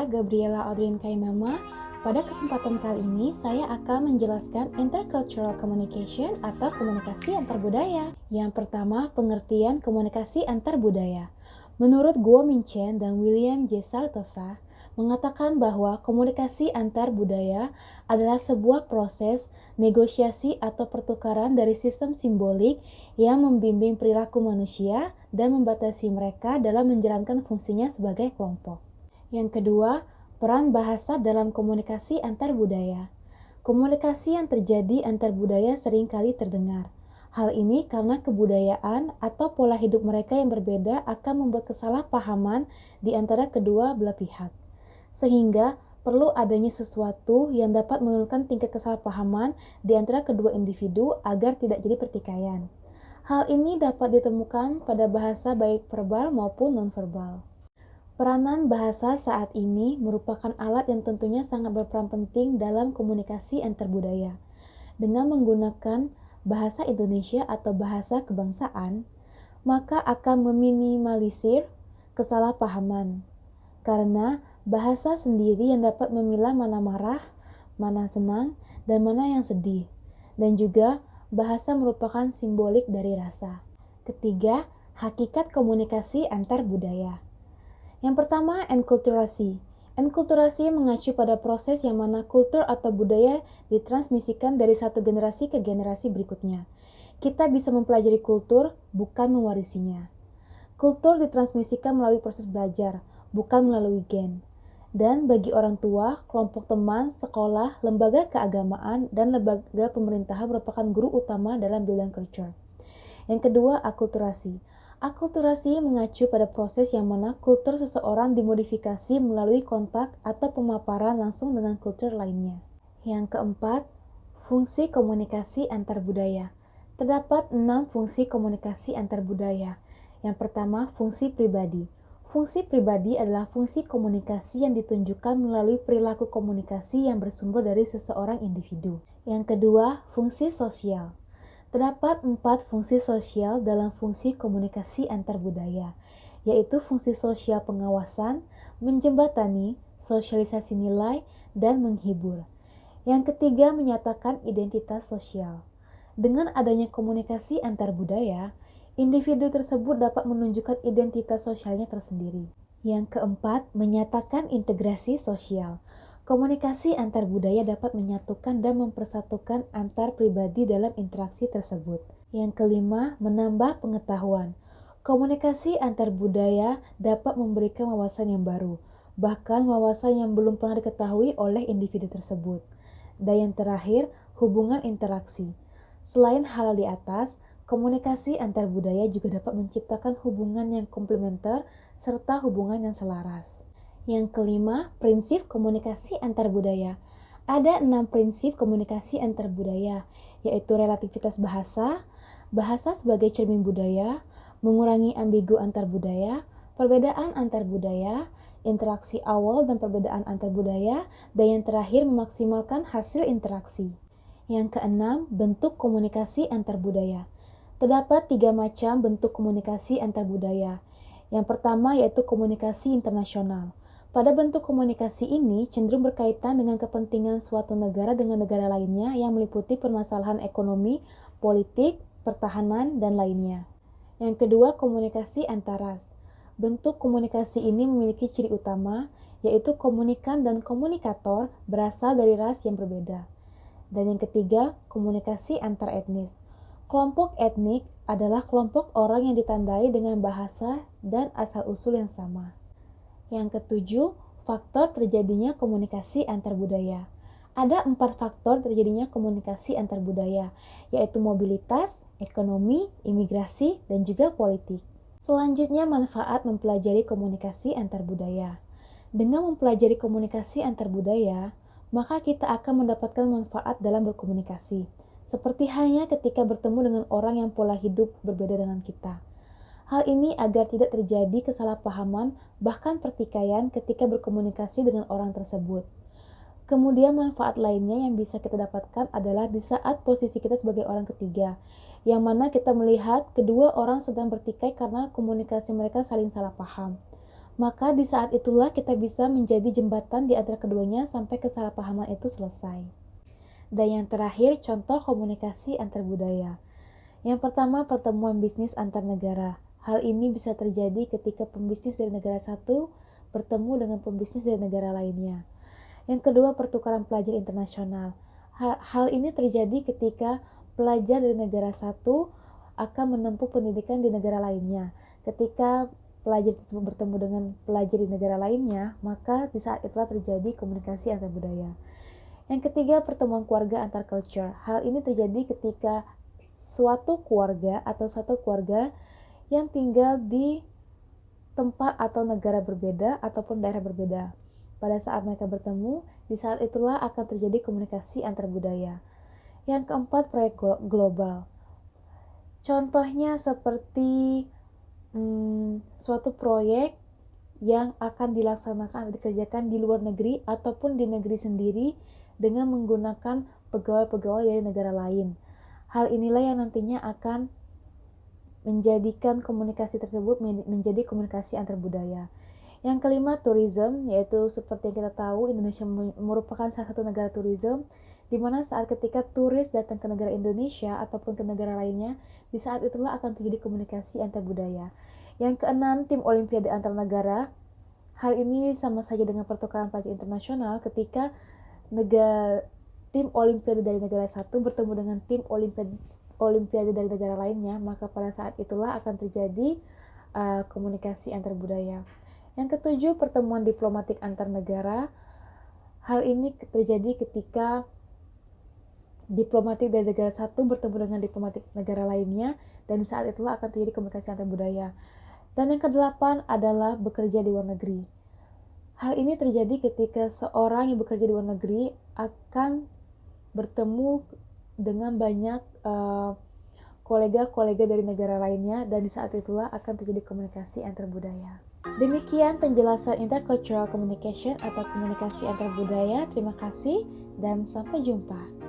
saya Gabriela Audrine Kainama. Pada kesempatan kali ini, saya akan menjelaskan intercultural communication atau komunikasi antar budaya. Yang pertama, pengertian komunikasi antar budaya. Menurut Guo Minchen dan William J. Sartosa, mengatakan bahwa komunikasi antar budaya adalah sebuah proses negosiasi atau pertukaran dari sistem simbolik yang membimbing perilaku manusia dan membatasi mereka dalam menjalankan fungsinya sebagai kelompok. Yang kedua, peran bahasa dalam komunikasi antar budaya. Komunikasi yang terjadi antar budaya seringkali terdengar. Hal ini karena kebudayaan atau pola hidup mereka yang berbeda akan membuat kesalahpahaman di antara kedua belah pihak. Sehingga perlu adanya sesuatu yang dapat menurunkan tingkat kesalahpahaman di antara kedua individu agar tidak jadi pertikaian. Hal ini dapat ditemukan pada bahasa baik verbal maupun nonverbal. Peranan bahasa saat ini merupakan alat yang tentunya sangat berperan penting dalam komunikasi antar budaya. Dengan menggunakan bahasa Indonesia atau bahasa kebangsaan, maka akan meminimalisir kesalahpahaman. Karena bahasa sendiri yang dapat memilah mana marah, mana senang, dan mana yang sedih. Dan juga bahasa merupakan simbolik dari rasa. Ketiga, hakikat komunikasi antar budaya. Yang pertama, enkulturasi. Enkulturasi mengacu pada proses yang mana kultur atau budaya ditransmisikan dari satu generasi ke generasi berikutnya. Kita bisa mempelajari kultur, bukan mewarisinya. Kultur ditransmisikan melalui proses belajar, bukan melalui gen. Dan bagi orang tua, kelompok teman, sekolah, lembaga keagamaan, dan lembaga pemerintahan merupakan guru utama dalam bidang culture. Yang kedua, akulturasi. Akulturasi mengacu pada proses yang mana kultur seseorang dimodifikasi melalui kontak atau pemaparan langsung dengan kultur lainnya. Yang keempat, fungsi komunikasi antar budaya. Terdapat 6 fungsi komunikasi antar budaya. Yang pertama, fungsi pribadi. Fungsi pribadi adalah fungsi komunikasi yang ditunjukkan melalui perilaku komunikasi yang bersumber dari seseorang individu. Yang kedua, fungsi sosial. Terdapat 4 fungsi sosial dalam fungsi komunikasi antar budaya, yaitu fungsi sosial pengawasan, menjembatani, sosialisasi nilai, dan menghibur. Yang ketiga, menyatakan identitas sosial. Dengan adanya komunikasi antar budaya, individu tersebut dapat menunjukkan identitas sosialnya tersendiri. Yang keempat, menyatakan integrasi sosial. Komunikasi antar budaya dapat menyatukan dan mempersatukan antar pribadi dalam interaksi tersebut. Yang kelima, menambah pengetahuan. Komunikasi antar budaya dapat memberikan wawasan yang baru, bahkan wawasan yang belum pernah diketahui oleh individu tersebut. Dan yang terakhir, hubungan interaksi. Selain hal di atas, komunikasi antar budaya juga dapat menciptakan hubungan yang komplementer serta hubungan yang selaras. Yang kelima, prinsip komunikasi antar budaya. Ada 6 prinsip komunikasi antar budaya, yaitu relativitas bahasa, bahasa sebagai cermin budaya, mengurangi ambigu antar budaya, perbedaan antar budaya, interaksi awal dan perbedaan antar budaya, dan yang terakhir memaksimalkan hasil interaksi. Yang keenam, bentuk komunikasi antar budaya. Terdapat 3 macam bentuk komunikasi antar budaya. Yang pertama yaitu komunikasi internasional. Pada bentuk komunikasi ini cenderung berkaitan dengan kepentingan suatu negara dengan negara lainnya yang meliputi permasalahan ekonomi, politik, pertahanan, dan lainnya. Yang kedua, komunikasi antaras. Bentuk komunikasi ini memiliki ciri utama, yaitu komunikan dan komunikator berasal dari ras yang berbeda. Dan yang ketiga, komunikasi antar etnis. Kelompok etnik adalah kelompok orang yang ditandai dengan bahasa dan asal-usul yang sama. Yang ketujuh, faktor terjadinya komunikasi antar budaya. Ada 4 faktor terjadinya komunikasi antar budaya, yaitu mobilitas, ekonomi, imigrasi, dan juga politik. Selanjutnya, manfaat mempelajari komunikasi antar budaya. Dengan mempelajari komunikasi antar budaya, maka kita akan mendapatkan manfaat dalam berkomunikasi, seperti halnya ketika bertemu dengan orang yang pola hidup berbeda dengan kita. Hal ini agar tidak terjadi kesalahpahaman bahkan pertikaian ketika berkomunikasi dengan orang tersebut. Kemudian manfaat lainnya yang bisa kita dapatkan adalah di saat posisi kita sebagai orang ketiga, yang mana kita melihat kedua orang sedang bertikai karena komunikasi mereka saling salah paham. maka di saat itulah kita bisa menjadi jembatan di antara keduanya sampai kesalahpahaman itu selesai. Dan yang terakhir, contoh komunikasi antar budaya. Yang pertama, pertemuan bisnis antar negara. Hal ini bisa terjadi ketika pembisnis dari negara satu bertemu dengan pembisnis dari negara lainnya. Yang kedua, pertukaran pelajar internasional. Hal ini terjadi ketika pelajar dari negara satu akan menempuh pendidikan di negara lainnya. Ketika pelajar tersebut bertemu dengan pelajar di negara lainnya, maka di saat itulah terjadi komunikasi antar budaya. Yang ketiga, pertemuan keluarga antar culture. Hal ini terjadi ketika suatu keluarga atau satu keluarga yang tinggal di tempat atau negara berbeda ataupun daerah berbeda. Pada saat mereka bertemu, di saat itulah akan terjadi komunikasi antar budaya. Yang keempat, proyek global. Contohnya seperti suatu proyek yang akan dilaksanakan, dikerjakan di luar negeri ataupun di negeri sendiri dengan menggunakan pegawai-pegawai dari negara lain. Hal inilah yang nantinya akan menjadikan komunikasi tersebut menjadi komunikasi antar budaya. Yang kelima, tourism, yaitu seperti yang kita tahu Indonesia merupakan salah satu negara tourism, di mana saat ketika turis datang ke negara Indonesia ataupun ke negara lainnya, di saat itulah akan terjadi komunikasi antar budaya. Yang keenam, tim olimpiade antar negara. Hal ini sama saja dengan pertukaran pelajar internasional ketika tim olimpiade dari negara satu bertemu dengan tim olimpiade dari negara lainnya, maka pada saat itulah akan terjadi komunikasi antar budaya. Yang ketujuh, pertemuan diplomatik antar negara. Hal ini terjadi ketika diplomatik dari negara satu bertemu dengan diplomatik negara lainnya, dan saat itulah akan terjadi komunikasi antar budaya. Dan yang kedelapan adalah bekerja di luar negeri. Hal ini terjadi ketika seorang yang bekerja di luar negeri akan bertemu dengan banyak kolega-kolega dari negara lainnya, dan di saat itulah akan terjadi komunikasi antar budaya. Demikian penjelasan intercultural communication atau komunikasi antar budaya. Terima kasih dan sampai jumpa.